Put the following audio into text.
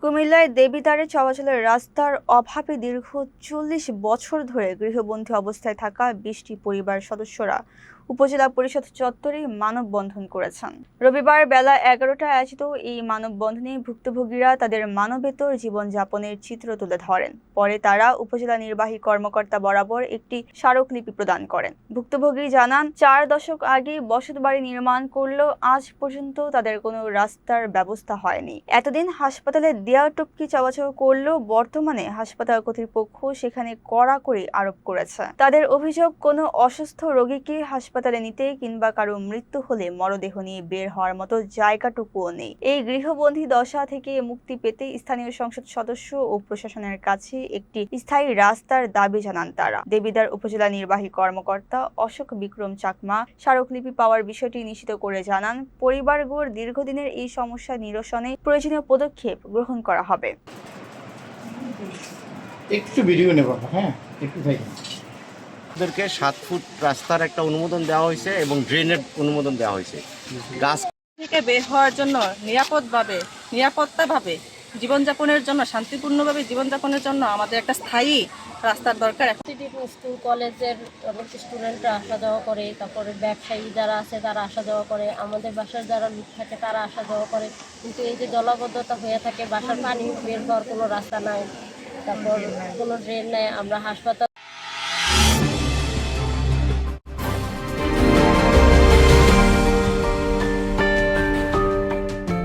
কুমিল্লায় দেবিদ্বারে চলাচলের রাস্তার অভাবে দীর্ঘ ৪০ বছর ধরে গৃহবন্দী অবস্থায় থাকা ২০টি পরিবার সদস্যরা উপজেলা পরিষদ চত্বরে মানববন্ধন করেছেন। রবিবার বেলা ১১টায় আয়োজিত এই মানববন্ধনে ভুক্তভোগীরা তাদের মানবেতর জীবনযাপনের চিত্র তুলে ধরেন। পরে তারা উপজেলা নির্বাহী কর্মকর্তা বরাবর একটি স্মারকলিপি প্রদান করেন। ভুক্তভোগী জানান, ৪ দশক আগে বসতবাড়ি নির্মাণ করলেও আজ পর্যন্ত তাদের কোনো রাস্তার ব্যবস্থা হয়নি। এতদিন হাসপাতালে দেয়া টপকি চলাচল করলেও বর্তমানে হাসপাতাল কর্তৃপক্ষ সেখানে কড়াকড়ি আরোপ করেছে। তাদের অভিযোগ, কোনো অসুস্থ রোগীকে হাসপাতালে নিতে কিংবা কারো মৃত্যু হলে মরদেহ নিয়ে বের হওয়ার মতো জায়গাটুকুও নেই। এই গৃহবন্দী দশা থেকে মুক্তি পেতে স্থানীয় সংসদ সদস্য ও প্রশাসনের কাছে একটি স্থায়ী রাস্তার দাবি জানান তারা। দেবিদ্বার উপজেলা নির্বাহী কর্মকর্তা অশোক বিক্রম চাকমা স্মারকলিপি পাওয়ার বিষয়টি নিশ্চিত করে জানান, পরিবারগুলোর দীর্ঘদিনের এই সমস্যা নিরসনে প্রয়োজনীয় পদক্ষেপ গ্রহণ করা হবে। একটু ভিডিও নেব, হ্যাঁ একটু থাকেন। ওদেরকে 7 ফুট রাস্তার একটা অনুমোদন দেওয়া হয়েছে এবং ড্রেনের অনুমোদন দেওয়া হয়েছে। গাছ থেকে বের হওয়ার জন্য নিরাপত্তাভাবে জীবনযাপনের জন্য, শান্তিপূর্ণভাবে জীবনযাপনের জন্য আমাদের একটা স্থায়ী রাস্তার দরকার। স্কুল কলেজের স্টুডেন্টরা আসা যাওয়া করে, তারপরে ব্যবসায়ী যারা আছে তারা আসা যাওয়া করে, আমাদের বাসার যারা লোক থাকে তারা আসা যাওয়া করে। কিন্তু এই যে জলাবদ্ধতা হয়ে থাকে, বাসার পানি বের হওয়ার কোনো রাস্তা নাই, তারপর কোনো ড্রেন নেই। আমরা হাসপাতাল